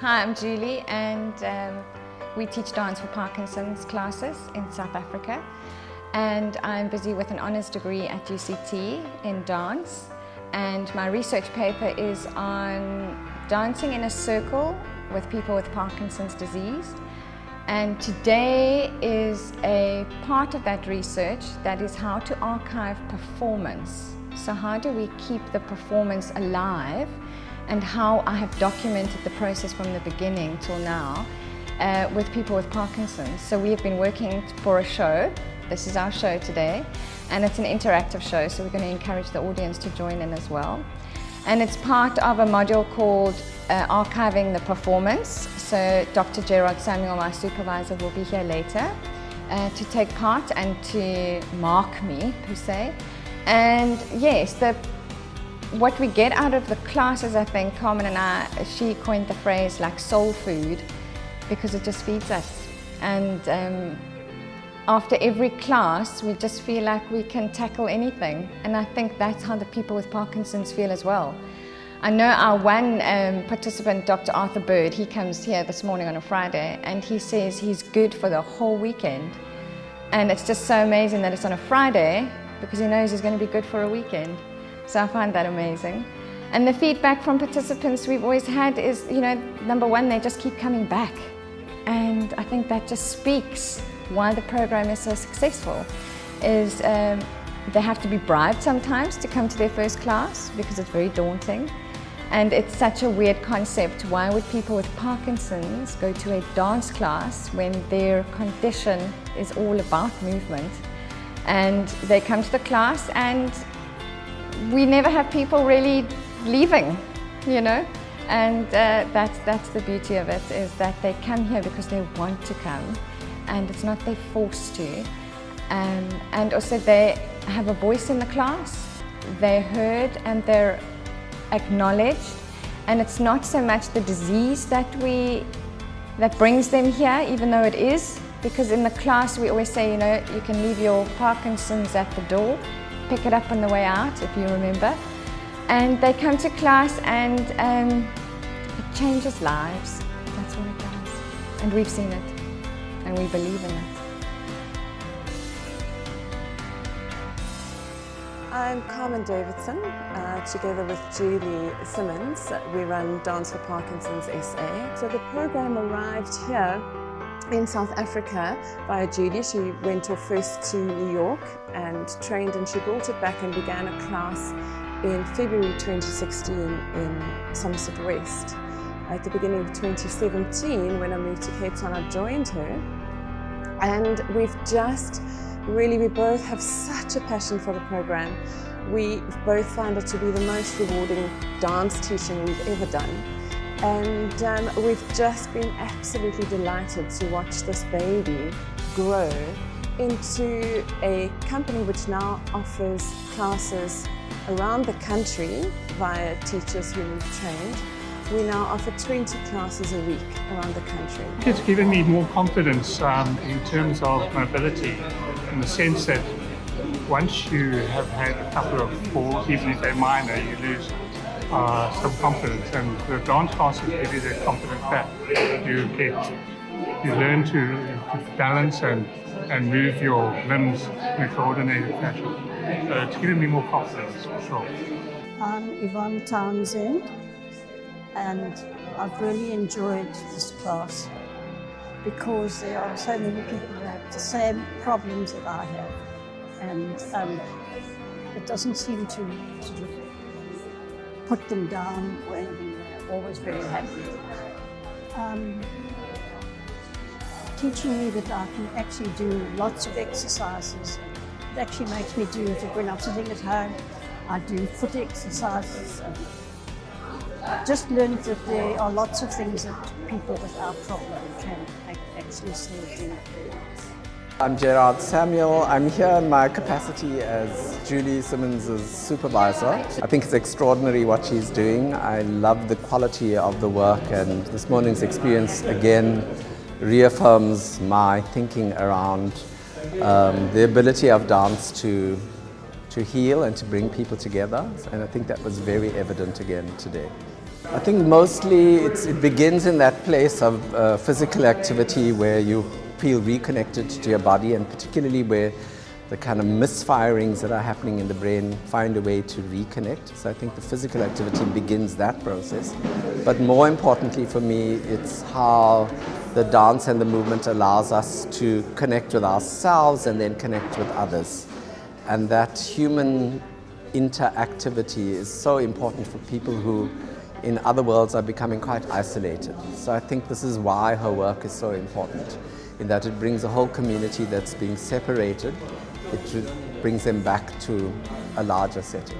Hi, I'm Julie, and we teach dance for Parkinson's classes in South Africa. And I'm busy with an honours degree at UCT in dance. And my research paper is on dancing in a circle with people with Parkinson's disease. And today is a part of that research that is how to archive performance. So how do we keep the performance alive, and how I have documented the process from the beginning till now with people with Parkinson's. So we have been working for a show. This is our show today, and it's an interactive show, so we're going to encourage the audience to join in as well. And it's part of a module called Archiving the Performance. So Dr. Gerard Samuel, my supervisor, will be here later to take part and to mark me, per se. And yes, what we get out of the classes, I think Carmen and she coined the phrase like soul food, because it just feeds us. And after every class, we just feel like we can tackle anything. And I think that's how the people with Parkinson's feel as well. I know our one participant, Dr. Arthur Bird, he comes here this morning on a Friday, and he says he's good for the whole weekend. And it's just so amazing that it's on a Friday, because he knows he's going to be good for a weekend. So I find that amazing. And the feedback from participants we've always had is, number one, they just keep coming back. And I think that just speaks why the program is so successful, is they have to be bribed sometimes to come to their first class because it's very daunting. And it's such a weird concept. Why would people with Parkinson's go to a dance class when their condition is all about movement? And they come to the class, and we never have people really leaving, And that's the beauty of it, is that they come here because they want to come, and it's not they're forced to. And also they have a voice in the class, they're heard and they're acknowledged. And it's not so much the disease that brings them here, even though it is, because in the class we always say, you can leave your Parkinson's at the door, pick it up on the way out, if you remember. And they come to class, and it changes lives. That's what it does. And we've seen it, and we believe in it. I'm Carmen Davidson, together with Julie Symmonds. We run Dance for Parkinson's SA. So the program arrived here in South Africa via Julie. She went off first to New York and trained, and she brought it back and began a class in February 2016 in Somerset West. At the beginning of 2017, when I moved to Cape Town, I joined her, and we both have such a passion for the program. We both find it to be the most rewarding dance teaching we've ever done. And we've just been absolutely delighted to watch this baby grow into a company which now offers classes around the country via teachers who we've trained. We now offer 20 classes a week around the country. It's given me more confidence in terms of mobility, in the sense that once you have had a couple of falls, even if they're minor, you lose some confidence, and the dance classes give you that confidence back. You learn to balance and move your limbs in a coordinated fashion. So it's given me more confidence, for sure. I'm Yvonne Townsend, and I've really enjoyed this class because there are so many people who have the same problems that I have, and it doesn't seem to sort of put them down when they're always very happy. Teaching me that I can actually do lots of exercises. It actually makes me do it when I'm sitting at home. I do foot exercises. And just learned that there are lots of things that people with our problem can actually still do. I'm Gerard Samuel. I'm here in my capacity as Julie Symmonds' supervisor. I think it's extraordinary what she's doing. I love the quality of the work, and this morning's experience again reaffirms my thinking around the ability of dance to heal and to bring people together, and I think that was very evident again today. I think mostly it begins in that place of physical activity where you feel reconnected to your body, and particularly where the kind of misfirings that are happening in the brain find a way to reconnect. So I think the physical activity begins that process. But more importantly for me, it's how the dance and the movement allows us to connect with ourselves and then connect with others. And that human interactivity is so important for people who in other worlds are becoming quite isolated. So I think this is why her work is so important, in that it brings a whole community that's being separated, it brings them back to a larger setting.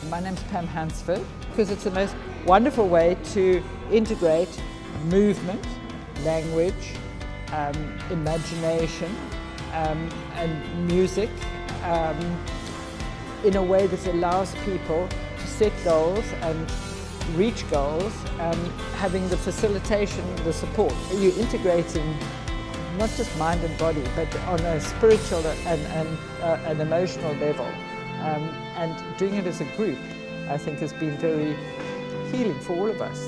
My name's Pam Hansford, because it's the most wonderful way to integrate movement, language, imagination, and music in a way that allows people to set goals and reach goals, having the facilitation, the support. You're integrating not just mind and body, but on a spiritual and an emotional level. And doing it as a group, I think, has been very healing for all of us.